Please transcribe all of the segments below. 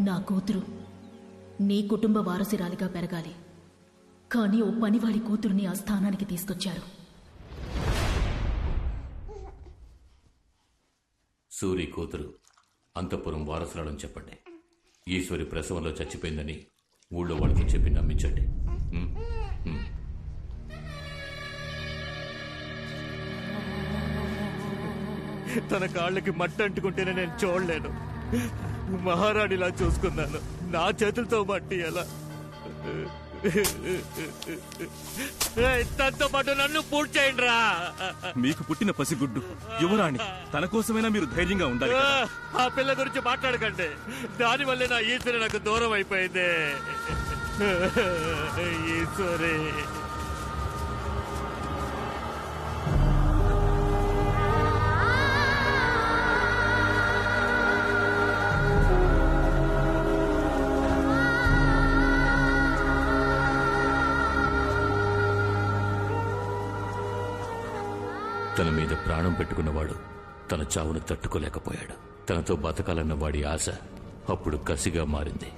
నా కూతురు నీ కుటుంబ వారసురాలిగా పెరగాలి. కానీ ఓ పనివాడి కూతురుని ఆ స్థానానికి తీసుకొచ్చారు. సూరి కూతురు అంతఃపురం వారసురాలని చెప్పండి. ఈశ్వరి ప్రసవంలో చచ్చిపోయిందని ఊళ్ళో వాళ్ళతో చెప్పి నమ్మించండి. తన కాళ్ళకి మట్టి అంటుకుంటేనే నేను చూడలేను. మహారాణిలా చూసుకున్నాను. నా చేతులతో మట్టి ఎలా? తనతో పాటు నన్ను పూర్తి చేయండి రా. మీకు పుట్టిన పసిగుడ్డు యువరాణి. తన కోసమైనా మీరు ధైర్యంగా ఉండాలి. ఆ పిల్ల గురించి మాట్లాడకండి. దానివల్లే నా ఈశ్వరి నాకు దూరం అయిపోయింది. ఈశ్వరి తన మీద ప్రాణం పెట్టుకున్నవాడు తన చావును తట్టుకోలేకపోయాడు. తనతో బతకాలన్న వాడి ఆశ అప్పుడు కసిగా మారింది.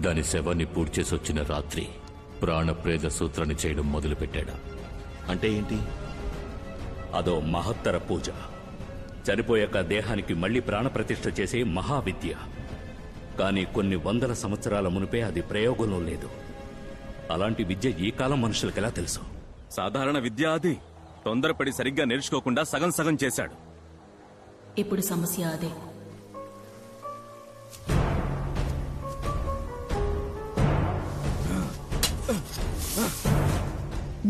దాని శవాన్ని పూడ్చేసి వచ్చిన రాత్రి ప్రాణప్రేద సూత్రాన్ని చేయడం మొదలుపెట్టాడు. అంటే ఏంటి? అదో మహత్తర పూజ. చనిపోయాక దేహానికి మళ్లీ ప్రాణప్రతిష్ఠ చేసే మహావిద్య. కానీ కొన్ని వందల సంవత్సరాల మునిపే అది ప్రయోగంలో లేదు. అలాంటి విద్య ఈ కాలం మనుషులకెలా తెలుసు? సాధారణ విద్య అది. తొందరపడి సరిగ్గా నేర్చుకోకుండా సగం సగం చేశాడు. ఇప్పుడు సమస్య అదే.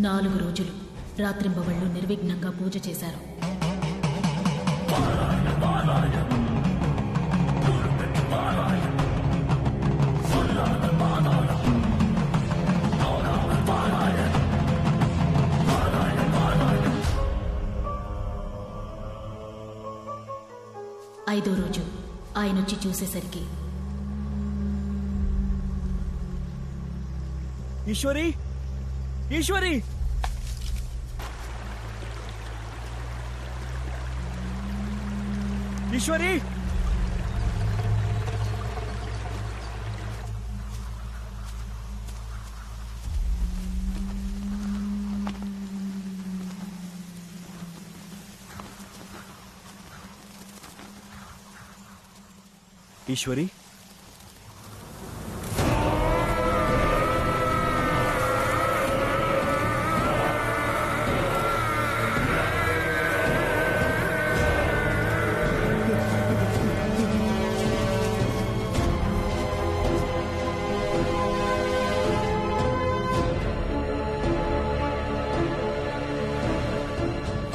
నాలుగు రోజులు రాత్రింబవళ్లు నిర్విఘ్నంగా పూజ చేశారు. ఐదో రోజు ఆయనొచ్చి చూసేసరికి ఈశ్వరి, ఈశ్వరి, ఈశ్వరి, ఈశ్వరి,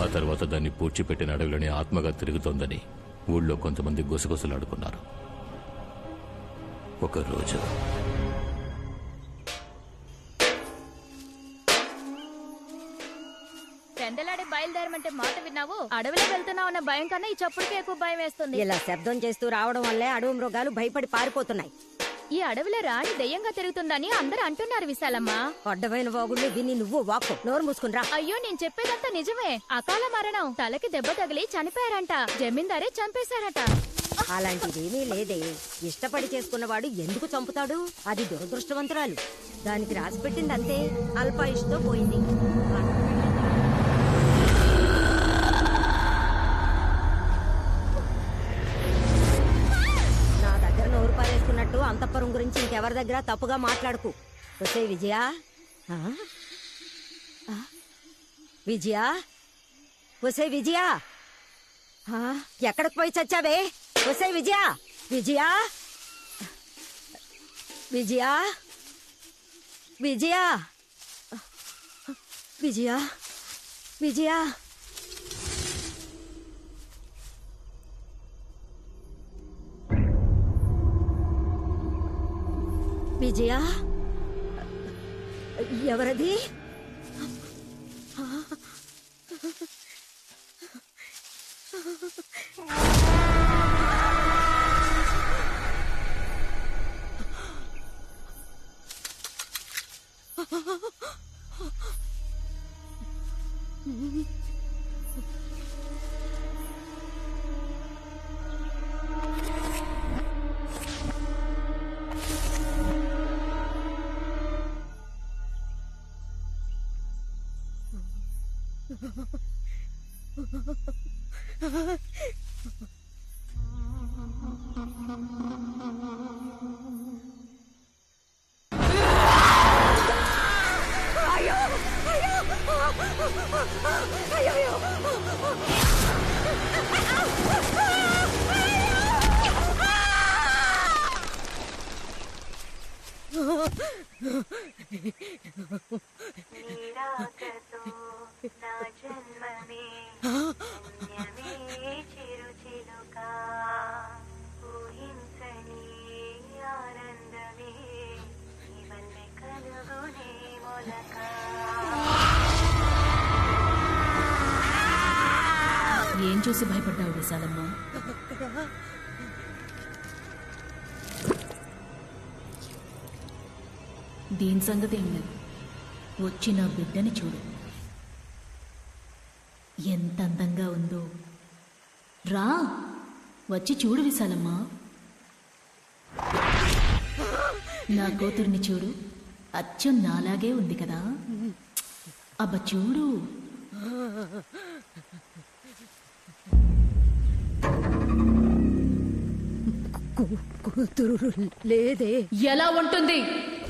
ఆ తర్వాత దాన్ని పూడ్చిపెట్టిన అడవిలోని ఆత్మగా తిరుగుతోందని ఊళ్ళో కొంతమంది గుసగుసలాడుకున్నారు. ఒకరోజు పెందలాడే బయలుదేరమంటే మాట విన్నావు? అడవిలో వెళ్తున్నావు అన్న భయం కన్నా ఈ చప్పుడుకే ఎక్కువ భయం వేస్తుంది. ఇలా శబ్దం చేస్తూ రావడం వల్లే అడవి మృగాలు భయపడి పారిపోతున్నాయి. ఈ అడవిలో రాణి దెయ్యంగా తిరుగుతుందని అందరూ అంటున్నారు విశాలమ్మ. అడ్డమైన వాగుళ్ళు విని నువ్వు వాక్కు. నోరు మూసుకుని రా. అయ్యో, నేను చెప్పేదంతా నిజమే. అకాల మరణం, తలకి దెబ్బ తగిలి చనిపోయారంట. జమీందారే చంపేశారట. అలాంటిదేమీ లేదే. ఇష్టపడి చేసుకున్నవాడు ఎందుకు చంపుతాడు? అది దురదృష్టవంతురాలు. దానికి రాసి పెట్టింది అంతే. అల్పాయుష్తో పోయింది. నా దగ్గర నోరు పారేసుకున్నట్టు అంతఃపురం గురించి ఇంకెవరి దగ్గర తప్పుగా మాట్లాడుకు. వస్తే విజయ, విజయ, వసే విజయ, ఎక్కడికి పోయి చచ్చావే? వసే విజయ, విజయ, విజయ, విజయ, విజయ, విజయ, విజయ, ఎవరది? నీరాకతో నా జన్మమే పుణ్యమే చిరుచిలుక ఊహించని ఆనందమే ఇవన్నీ కలుగునే మొలక. ఏం చూసి భయపడ్డావు విశాలమ్మ? దీని సంగతి ఏం లేదు. వచ్చిన బిడ్డని చూడు, ఎంత అందంగా ఉందో. రా, వచ్చి చూడు విశాలమ్మ. నా కూతుర్ని చూడు, అచ్చం నాలాగే ఉంది కదా. అబ్బ చూడు. కూతురు లేదే. ఎలా ఉంటుంది?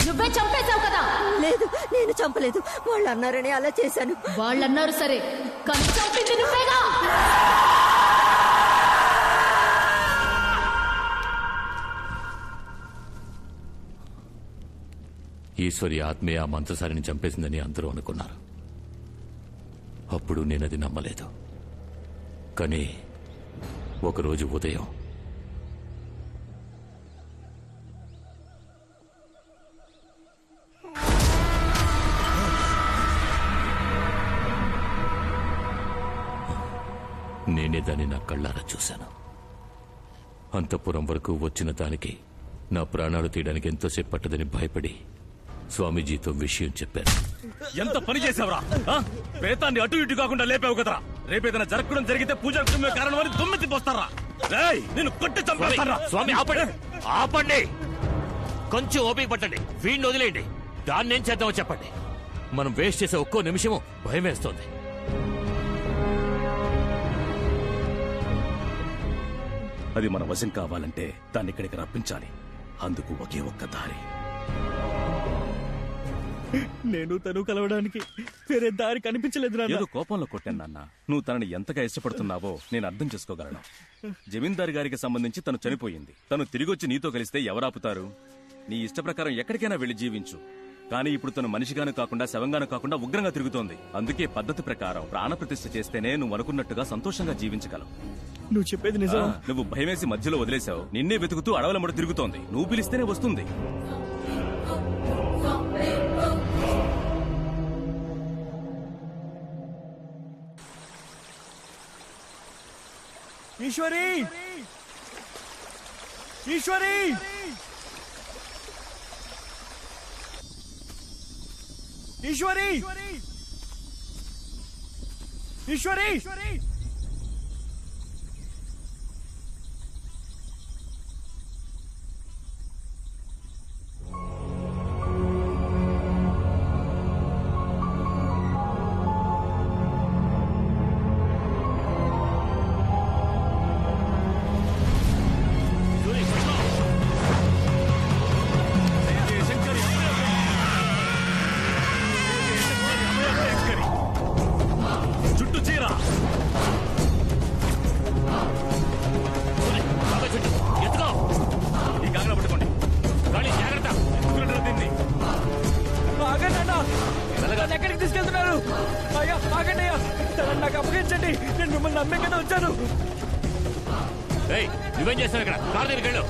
నువ్వే చంపేశావు కదా. లేదు, నేను చంపలేదు. వాళ్ళు అన్నారని అలా చేశాను. వాళ్ళన్నారు సరే, కానీ చంపింది నువ్వేగా. ఈశ్వరి ఆత్మే ఆ మంత్రసారిని చంపేసిందని అందరూ అనుకున్నారు. అప్పుడు నేనది నమ్మలేదు. కానీ ఒకరోజు ఉదయం నేనే దాన్ని నా కళ్ళారా చూశాను. అంతఃపురం వరకు వచ్చిన దానికి నా ప్రాణాలు తీయడానికి ఎంతోసేపు పట్టదని భయపడి స్వామీజీతో విషయం చెప్పాను. ఎంత పని చేసావురా? ప్రేతాన్ని అటు ఇటు కాకుండా లేపావు కదరా. రేపేదైనా జరగడం జరిగితే పూజా కారణం అని దుమ్మెత్తి పోస్తారా? నేను కొట్టి చంపేస్తారా? స్వామి ఆపండి, ఆపండి. కొంచెం ఓపిక పట్టండి, వీడిని వదిలేయండి. దాన్ని ఏం చేద్దామో చెప్పండి. మనం వేస్ట్ చేసే ఒక్కో నిమిషము భయం వేస్తోంది. అది మన వశం కావాలంటే దాన్ని ఇక్కడికి రప్పించాలి. అందుకు ఒకే ఒక్క దారి. నేను తను కలవడానికి వేరే దారి కనిపించలేదు. ఏదో కోపంలో కొట్టాను నాన్న. నువ్వు తనని ఎంతగా ఇష్టపడుతున్నావో నేను అర్థం చేసుకోగలను. జమీందారు గారికి సంబంధించి తను చనిపోయింది. తను తిరిగొచ్చి నీతో కలిస్తే ఎవరాపుతారు? నీ ఇష్ట ప్రకారం ఎక్కడికైనా వెళ్లి జీవించు. కానీ ఇప్పుడు తను మనిషిగాను కాకుండా శవంగాను కాకుండా ఉగ్రంగా తిరుగుతోంది. అందుకే పద్ధతి ప్రకారం ప్రాణప్రతిష్ఠ చేస్తేనే నువ్వు అనుకున్నట్టుగా సంతోషంగా జీవించగలవు. నువ్వు చెప్పేది నిజం. నువ్వు భయమేసి మధ్యలో వదిలేశావు. నిన్నే వెతుకుతూ అడవుల ముడ తిరుగుతోంది. నువ్వు పిలిస్తేనే వస్తుంది. ఈశ్వరి, ఈశ్వరి, ఈశ్వరి, ఈశ్వరి. చుట్టూ చీర ఎత్తుకో. ఈ కాగడ పట్టుకోండి. కానీ జాగ్రత్త. దీన్ని ఎక్కడికి తీసుకెళ్తున్నారు? అయ్యా ఆగండి, అయ్యా. తనని నాకు అప్పగించండి. నేను మిమ్మల్ని నమ్మే కదా వచ్చాను. నువ్వేం చేస్తావు ఇక్కడ? కారు దగ్గరికి వెళ్ళు.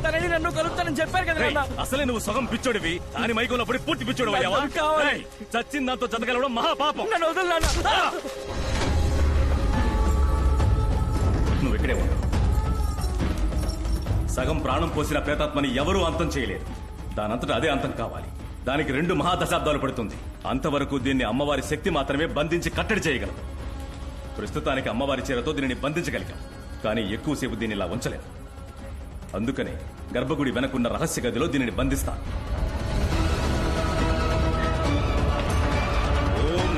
తనని నన్ను కలుపుతానని చెప్పారు కదా నాన్న. అసలే నువ్వు సగం పిచ్చోడివి అని మైకంలో పడి పూర్తి పిచ్చోడు అయ్యావా? చచ్చిన దాంతో జతగలవడం మహాపాపం. నన్ను వదలు నాన్న. నువ్వు ఇక్కడే ఉండు. సగం ప్రాణం పోసిన ప్రేతాత్మని ఎవరూ అంతం చేయలేరు. దానంతటా అదే అంతం కావాలి. దానికి 2 మహాదశాబ్దాలు పడుతుంది. అంతవరకు దీన్ని అమ్మవారి శక్తి మాత్రమే బంధించి కట్టడి చేయగలదు. ప్రస్తుతానికి అమ్మవారి చీరతో దీనిని బంధించగలిగాం. కానీ ఎక్కువసేపు దీన్ని ఇలా ఉంచలేం. అందుకనే గర్భగుడి వెనకున్న రహస్య గదిలో దీనిని బంధిస్తాను. ఓం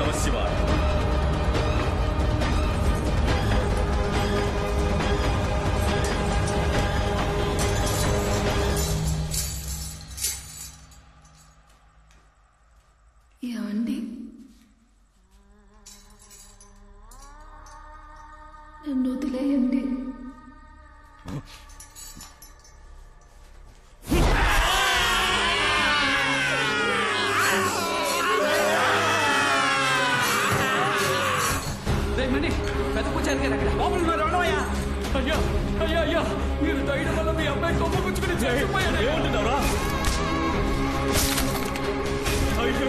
ఏమండి నన్ను వదిలేయండి. పెద్ద పూజారి గారు అక్కడ లోపల ఉన్నారు, వెళ్ళవయ్యా. అయ్యా అయ్యా అయ్యా, మీరు దయడం వల్ల మీ అబ్బాయి కొమ్మ పుచ్చుకుని చచ్చిపోయాడు. ఏమంటున్నారా? అయ్యో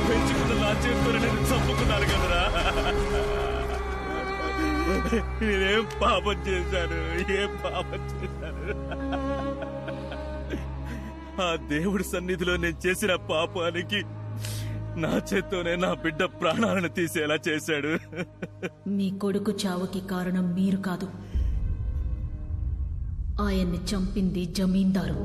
పెంచుకున్న నా చేతులు నేను చంపుకున్నాను కదరా. నేనేం పాపం చేశాను, ఏం పాపం చేశాను? ఆ దేవుడి సన్నిధిలో నేను చేసిన పాపానికి నా చేత్తోనే నా బిడ్డ ప్రాణాలను తీసేలా చేశాడు. మీ కొడుకు చావుకి కారణం మీరు కాదు, ఆయన్ని చంపింది జమీందారు.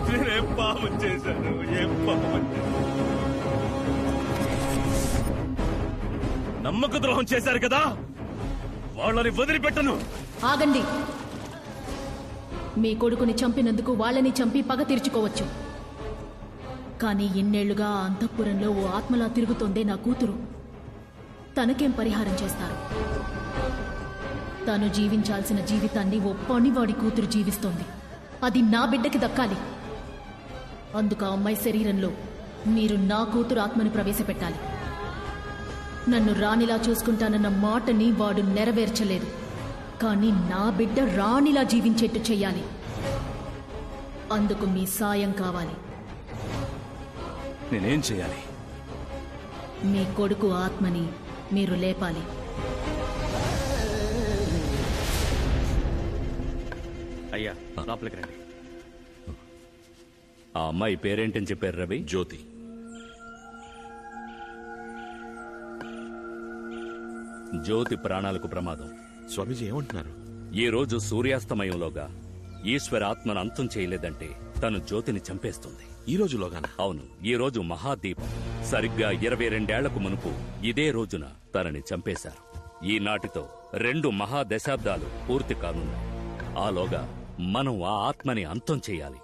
నేనేం పాపం చేశాను, ఏం పాపం చేశాను? నమ్మక ద్రోహం చేశారు కదా, వాళ్ళని వదిలిపెట్టను. ఆగండి. మీ కొడుకుని చంపినందుకు వాళ్ళని చంపి పగ తీర్చుకోవచ్చు, కానీ ఇన్నేళ్లుగా ఆ అంతఃపురంలో ఓ ఆత్మలా తిరుగుతోందే నా కూతురు. తనకేం పరిహారం చేస్తారు? తను జీవించాల్సిన జీవితాన్ని ఓ పనివాడి కూతురు జీవిస్తోంది. అది నా బిడ్డకి దక్కాలి. అందుకు ఆ అమ్మాయి శరీరంలో మీరు నా కూతురు ఆత్మని ప్రవేశపెట్టాలి. నన్ను రాణిలా చూసుకుంటానన్న మాటని వాడు నెరవేర్చలేదు, కానీ నా బిడ్డ రాణిలా జీవించేట్టు చెయ్యాలి. అందుకు మీ సాయం కావాలి. నేనేం చేయాలి? మీ కొడుకు ఆత్మని మీరు లేపాలి. అయ్యా లోపలికి రండి. ఆ అమ్మాయి పేరేంటని చెప్పారు రవి? జ్యోతి. జ్యోతి ప్రాణాలకు ప్రమాదం. స్వామీజీ ఏమంటున్నారు? ఈ రోజు సూర్యాస్తమయంలోగా ఈశ్వర ఆత్మను అంతం చేయలేదంటే తను జ్యోతిని చంపేస్తుంది. ఈ రోజులోగానా? అవును, ఈ రోజు మహాదీపం. సరిగ్గా 22 మునుపు ఇదే రోజున తనని చంపేశారు. ఈనాటితో 2 మహాదశాబ్దాలు పూర్తి కానున్నాయి. ఆలోగా మనం ఆ ఆత్మని అంతం చేయాలి.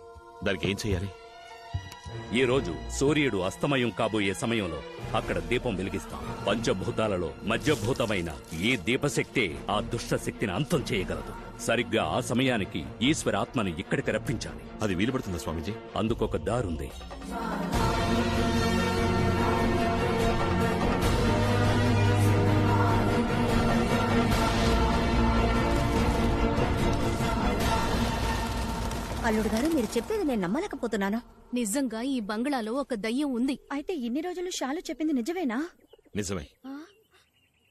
దానికి ఏం చేయాలి? ఈ రోజు సూర్యుడు అస్తమయం కాబోయే సమయంలో అక్కడ దీపం వెలిగిస్తాం. పంచభూతాలలో మధ్యభూతమైన ఈ దీపశక్తే ఆ దుష్ట శక్తిని అంతం చేయగలదు. సరిగ్గా ఆ సమయానికి ఈశ్వర ఆత్మని ఇక్కడికి రప్పించాలి. అది వీలుపడుతుందా స్వామీజీ? అందుకొక దారుంది. అల్లుడు గారు, మీరు చెప్పేది నేను నమ్మలేకపోతున్నాను. నిజంగా ఈ బంగ్లాలో ఒక దయ్యం ఉంది. అయితే ఇన్ని రోజులు షాలు చెప్పింది నిజమేనా? నిజమే.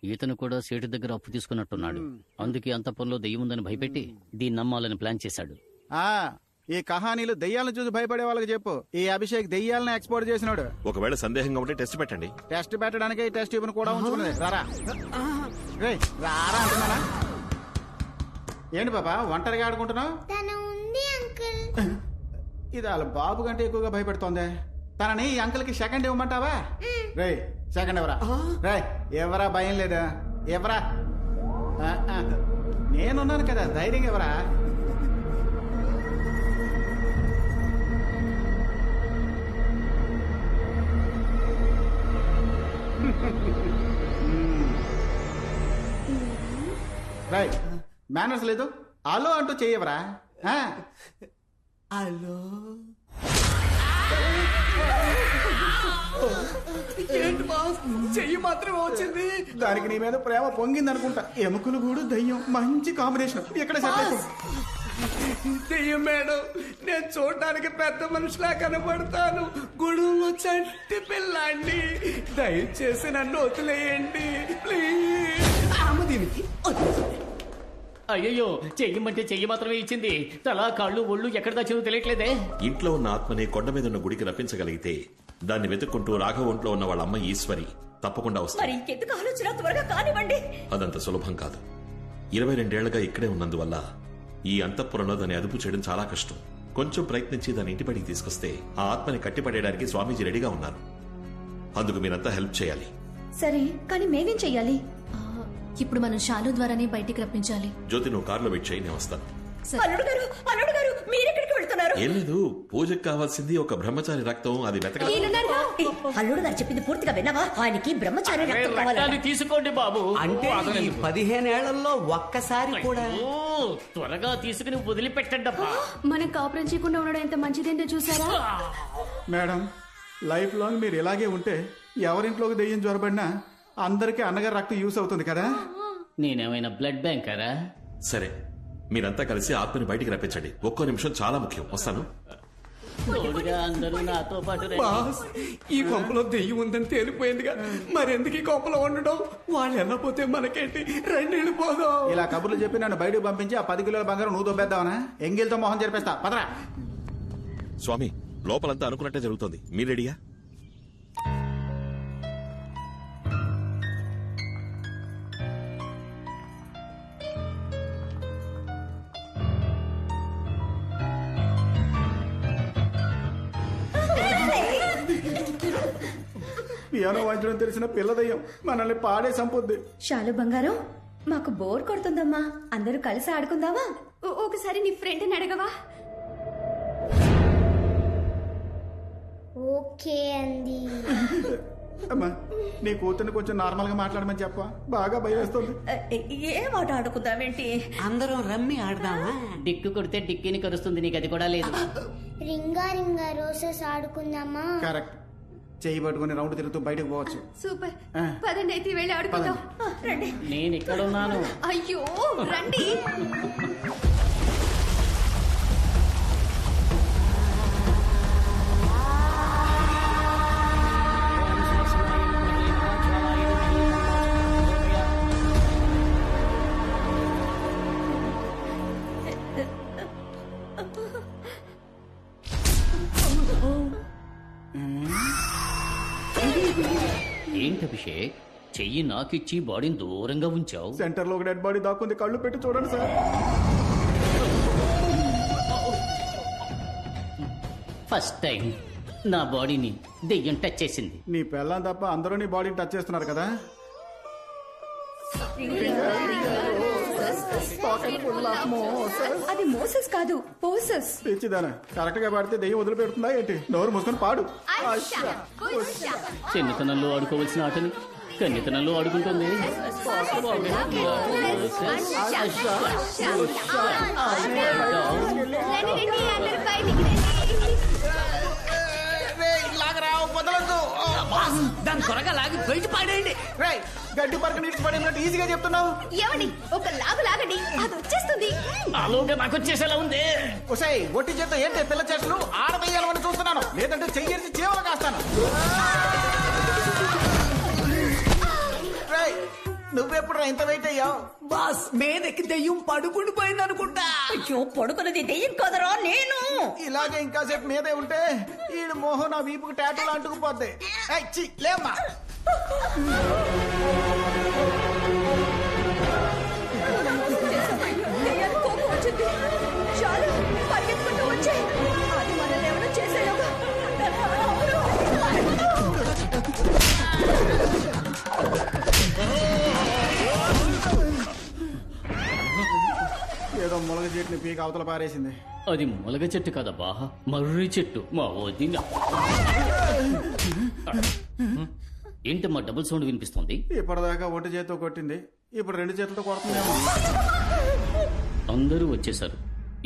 ఈతను కూడా సేటు దగ్గర అప్పు తీసుకున్నట్టున్నాడు. అందుకే అంతఃపురంలో దెయ్యం ఉందని భయపెట్టి దీన్ని నమ్మాలని ప్లాన్ చేశాడు. ఈ కహానీలు దెయ్యాలను చూసి భయపడే వాళ్ళకి చెప్పు. ఈ అభిషేక్ దెయ్యాలను ఎక్స్పోర్ట్ చేసినాడు. ఒకవేళ సందేహంగా ఉంటే టెస్ట్ పెట్టండి. టెస్ట్ పెట్టడానికి ఈ టెస్ట్ ట్యూబ్ కూడా ఉంచుకున్నది. రారా రేయ్, రారా అంటున్నానా? ఏంటి బాబా ఒంటరిగా ఆడుకుంటున్నావు? ఇది వాళ్ళ బాబు కంటే ఎక్కువగా భయపెడుతోంది. తనని ఈ అంకుల్ కి సెకండ్ ఇవ్వమంటావా? రే సెకండ్ ఎవరా? రే ఎవరా? భయం లేదా? ఎవరా? నేనున్నాను కదా, ధైర్యం ఎవరా? రైట్, మేనర్స్ లేదు. హలో అంటూ చెయ్యవరా? హలో ఏంటి బాస్, చెయ్యి మాత్రమే వచ్చింది. దానికి నీ మీద ప్రేమ పొంగింది అనుకుంటా. ఎముకలు కూడా దయ్యం మంచి కాంబినేషన్. ఎక్కడ సెట్? దెయ్యం మేడం, నేను చూడడానికి పెద్ద మనిషిలా కనబడతాను. గుడులో చంటి పిల్లాండి, దయచేసి నన్ను వదిలేయండి ప్లీజ్. దీనికి అయ్యో, చెయ్యమంటే చెయ్యి మాత్రమే ఇచ్చింది. తల కాళ్ళు ఒళ్ళు ఎక్కడ దాచిందో తెలియట్లేదే. ఇంట్లో ఉన్న ఆత్మని కొండ మీద ఉన్న గుడికి రప్పించగలిగితే దాన్ని వెతుక్కుంటూ రాఘవ ఒంట్లో ఉన్న వాళ్ళ అమ్మ ఈశ్వరి తప్పకుండా వస్తుంది. మరి ఇంకెందుకు ఆలోచన, త్వరగా కానివ్వండి. అదంత సులభం కాదు. 22 ఏళ్లుగా ఇక్కడే ఉన్నందువల్ల ఈ అంతఃపురంలో దాన్ని అదుపు చేయడం చాలా కష్టం. కొంచెం ప్రయత్నించి దాని ఇంటి బడికి తీసుకొస్తే ఆ ఆత్మని కట్టిపడేయడానికి స్వామీజీ రెడీగా ఉన్నారు. అందుకు మీరంతా హెల్ప్ చేయాలి. సరే, కానీ మేమేం చెయ్యాలి? ఇప్పుడు మనం శాలు ద్వారానే బయటికి రప్పించాలి. జ్యోతి, నువ్వు కారులో వెయిట్ చేయి, నేను వస్తాను. అల్లుడు గారు మీరెక్కడికి వెళ్తున్నారు? ఏం లేదు, పూజకు కావాల్సింది ఒక బ్రహ్మచారి రక్తం, అది వెతకాలి. అల్లుడు గారు చెప్పింది పూర్తిగా విన్నావా? ఆయనకి బ్రహ్మచారి రక్తం కావాలి. తీసుకోండి బాబు. అంటే 15 ఏళ్లలో ఒక్కసారి కూడా. త్వరగా తీసుకుని వదిలిపెట్టండి అబ్బా. మనం కాపురం చేయకుండా ఉండడం ఎంత మంచిదేంటో చూసారా? మేడం, లైఫ్ లాంగ్ మీరు ఇలాగే ఉంటే ఎవరింట్లోకి దెయ్యం జ్వరబడినా అందరికీ అన్నగారు రక్తం యూస్ అవుతుంది కదా. నేనేమైనా బ్లడ్ బ్యాంకరా? సరే, మీరంతా కలిసి ఆత్మని బయటికి రప్పించండి. ఒక్కో నిమిషం చాలా ముఖ్యం. వస్తాను. అందరూ నాతో పాటు రండి. బాస్, ఈ కొంపలో దెయ్యం ఉందని తేలిపోయిందిగా, మరెందుకు ఈ కొంపలో ఉండడం? వాళ్ళు వెళ్ళపోతే మనకేంటి? రండి వెళ్ళిపోదాం. ఇలా కబుర్లు చెప్పి నన్ను బయటకు పంపించి ఆ 10 కిలోల బంగారం నువ్వు దొబ్బేద్దావనా? ఎంగిల్తో మొహం జరిపేస్తా. పదరా. స్వామి, లోపలంతా అనుకున్నట్టే జరుగుతోంది. మీరు రెడీయా? పియానో వాయించడం తెలిసిన పిల్ల దయ్యం మనల్ని పాడే సంపొద్ది. శాలు బంగారం, మాకు బోర్ కొడుతుందమ్మా. అందరూ కలిసి ఆడుకుందామా? ఒకసారి నీ ఫ్రెండ్ని అడగవా? ఓకే అండి. అమ్మా, నీ కూతుర్ని కొంచెం నార్మల్ గా మాట్లాడమని చెప్ప. బాగా భయం వేస్తుంది. ఏ మాట ఆడుకుందామేంటి? అందరం రమ్మి ఆడదామా? డిక్కు కొడితే డిక్కిని కరుస్తుంది. నీకు అది కూడా లేదు. రింగా రింగా రోజెస్ ఆడుకుందామా? కరెక్ట్. చెయ్యి పట్టుకుని రౌండ్ తిరుగుతూ బయటకు పోవచ్చు. సూపర్. పదండి అయితే వెళ్ళి ఆడుకుందాం. రండి. నేను ఇక్కడ ఉన్నాను. అయ్యో రండి. ఏంటి అభిషేక్, చెయ్యి నాకిచ్చి బాడీని దూరంగా ఉంచావు? సెంటర్ లో ఒక డెడ్ బాడీ దాక్కుంది. కళ్ళు పెట్టి చూడండి సార్. ఫస్ట్ టైం నా బాడీని దెయ్యం టచ్ చేసింది. నీ పెళ్ళం తప్ప అందరూ నీ బాడీని టచ్ చేస్తున్నారు కదా. అది మోసెస్ కాదు, పోసెస్. పిచ్చిదానా, కరెక్ట్ గా పాడితే దెయ్యం వదిలిపెడుతుందా ఏంటి? నోరు మూసుకొని పాడు. చిన్నతనంలో ఆడుకోవలసిన ఆటని కన్నితనంలో ఆడుకుంటుంది. దాని త్వరగా లాగి బయట పాడేయండి. గడ్డి పరక నీటి పడినట్టు ఈజీగా చెప్తున్నావు. ఏమండి, ఒక లాగు లాగండి, అది వచ్చేస్తుంది. ఆలోగా నాకు వచ్చేసేలా ఉంది. ఒసేయ్, ఒట్టి చేత ఏంటి పిల్ల చేతులు ఆడవేయాలని చూస్తున్నాను, లేదంటే చెయ్యేసి చీవలు కాస్తాను. నువ్వెప్పుడు ఇంత వెయిట్ అయ్యావు? బాస్, మీదకి దెయ్యం పడుకుని పోయింది అనుకుంటా. అయ్యో, పడుకున్నది దెయ్యం కదరా నేను. ఇలాగే ఇంకాసేపు మీదే ఉంటే ఈడు మోహన్ నా వీపుకు టాటూలు అంటుకుపోద్ది. లేమ్మా. చాలు, పరిగెత్తుకుంటూ వచ్చే. అది మనల్ని ఏమైనా చేసేలోగా. ఏదో ములగ చెట్టుని పీక అవతల పారేసింది. అది ములగ చెట్టు కదబ్బా, మర్రి చెట్టు. మా వదిన. ఏంటమ్మా డబుల్ సౌండ్ వినిపిస్తుంది? ఇప్పటిదాకా ఒంటి చేతితో కొట్టింది, ఇప్పుడు 2 చేతులతో కొడుతుందేమో. అందరూ వచ్చేసారు.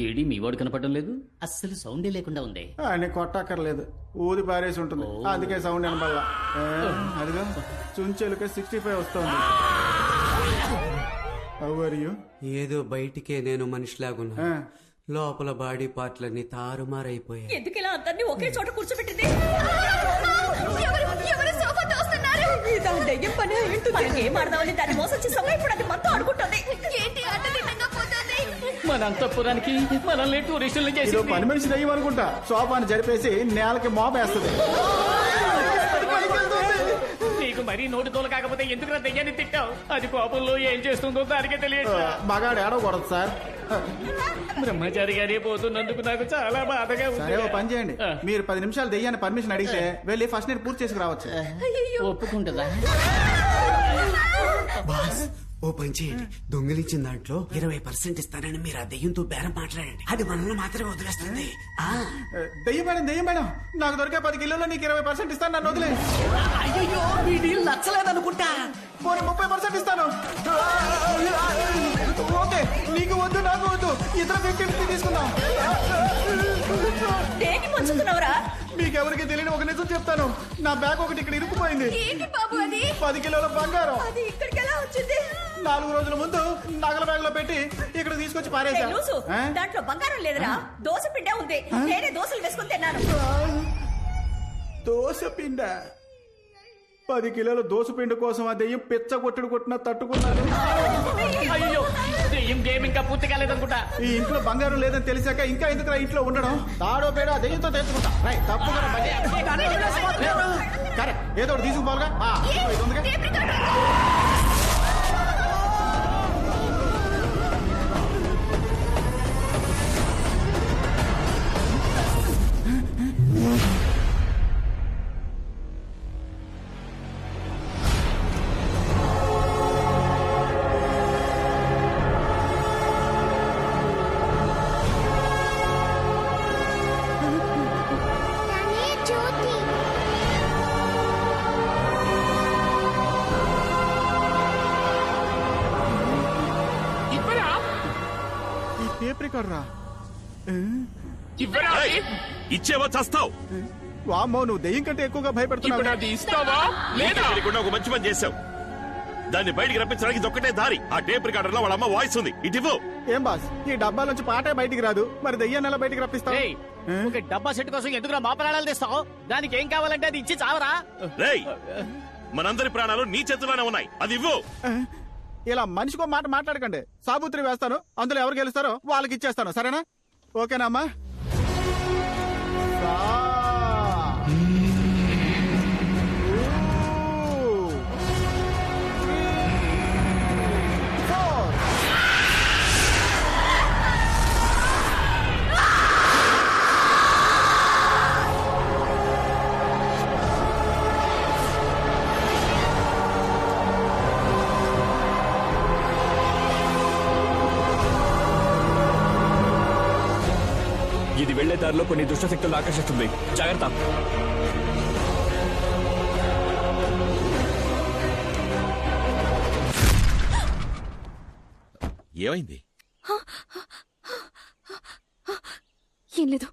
ఏడి మీ వాడు కనపడడం లేదు. అస్సలు సౌండే లేకుండా ఉంది. ఆయన కొట్టక్కర్లేదు, ఊది పారేసి ఉంటుంది, అందుకే సౌండ్ వినబడలా. అదిగా చుంచెలుక 65 వస్తుంది. ఏదో బయటికే నేను మనిషిలాగున్నా, లోపల బాడీ పార్ట్లన్నీ తారుమారైపోయాయి. ఎందుకు ఇలా అందరినీ ఒకే చోట కూర్చోబెట్టింది? ఎవరు సోఫా తోస్తున్నారు? దాని దెయ్యం పని ఏంటి? ఏం ఆడదామని దాన్ని మోసం చేసాము, ఇప్పుడు అది మనతో ఆడుకుంటుంది. ఏంటి అడ్డ దిట్టంగా పోతుంది? మన అంతఃపురానికి మనల్ని టూరిస్టులు చేసి పని మనిషి దయ్యం అనుకుంటా. సోఫాని జరిపేసి నేలకి మోపేస్తుంది. మరీ నోటి తోలు కాకపోతే ఎందుకు దెయ్యాన్ని తిట్టావు? అది కోపంలో ఏం చేస్తుందో దానికే తెలియదు. మగాడు ఏడవకూడదు సార్. బ్రహ్మచారి గారే పోతున్నందుకు నాకు చాలా బాధగా సరే ఓ ఉంది. పని చేయండి, మీరు 10 నిమిషాలు దెయ్యాన్ని పర్మిషన్ అడిగితే వెళ్ళి ఫస్ట్ నైట్ పూర్తి చేసుకు రావచ్చు. ఒప్పుకుంటుందా? బాస్ ఓ పని చేయండి, దొంగిలించిన దాంట్లో 20% ఇస్తానని మీరు ఆ దెయ్యంతో బేరం మాట్లాడండి. అది మనల్ని మాత్రమే వదిలేస్తుంది. దెయ్యం మేడం నాకు దొరికే 10 కిలోలో నీకు 20% ఇస్తాను, నన్ను వదిలే. అయ్యో మీ డీల్ నచ్చలేదనుకుంటా. పోనీ 30% ఇస్తాను. ఓకే, నీకు వద్దు నాకు వద్దు, ఇతర 50-50 తీసుకుందాం. దేన్ని పంచుతున్నావురా? మీకెవరికి తెలియని ఒక నిజం చెప్తాను, నా బ్యాగ్ ఒకటి ఇక్కడ ఇరుక్కుపోయింది. ఏంటి బాబు అది? 10 కిలోల బంగారం. అది ఇక్కడికి ఎలా వచ్చింది? 4 రోజుల ముందు నగల బ్యాగ్ లో పెట్టి ఇక్కడ తీసుకొచ్చి పారేసా. ఏ లూసు, దాంట్లో బంగారం లేదురా, దోశ పిండే ఉంది. నేనే దోశలు వేసుకుని తిన్నాను. దోశ పిండ? 10 కిలోల దోశ పిండి కోసం ఆ దెయ్యం పిచ్చ కొట్టుడు కొట్టిన తట్టుకున్నాను. అయ్యో, దెయ్యం గేమ్ ఇంకా పూర్తి కాలేదనుకుంటా. ఈ ఇంట్లో బంగారం లేదని తెలిసాక ఇంకా ఎందుకు ఇంట్లో ఉండడం? తాడో పేడో దెయ్యంతో తెచ్చుకుంటా. తప్పుగా కరెక్ట్, ఏదో ఒకటి తీసుకుపోవాలిగా. ఇది ఉందిగా. ఇచ్చేవా చస్తావు? వామ్మో, నువ్వు దెయ్యం కంటే ఎక్కువగా భయపెడుతున్నావు. ఒక మంచి పని చేశావు. దాన్ని బయటికి రప్పించడానికి ఇదొక్కటే దారి. ఆ టేప్ రికార్డర్ లో వాళ్ళ అమ్మ వాయిస్ ఉంది, ఇటు. ఏం బాస్, ఈ డబ్బా నుంచి పాటే బయటికి రాదు, మరి దెయ్యాన్ని ఎలా బయటికి రప్పిస్తావు? ఒక డబ్బా సెట్ కోసం ఎందుకు మా ప్రాణాలు తెస్తావు? దానికి ఏం కావాలంటే అది ఇచ్చి చావరా. రేయ్, మనందరి ప్రాణాలు నీ చేతిలోనే ఉన్నాయి, అది ఇవ్వు. ఇలా మనిషికో మాట మాట్లాడకండి. సాబూత్రి వేస్తాను, అందులో ఎవరు గెలుస్తారో వాళ్ళకి ఇచ్చేస్తాను, సరేనా? ఓకేనా అమ్మా? ఇది వెళ్లే దారిలో కొన్ని దుష్టశక్తులు ఆకర్షిస్తుంది, జాగ్రత్త. ఏమైంది? ఏం లేదు.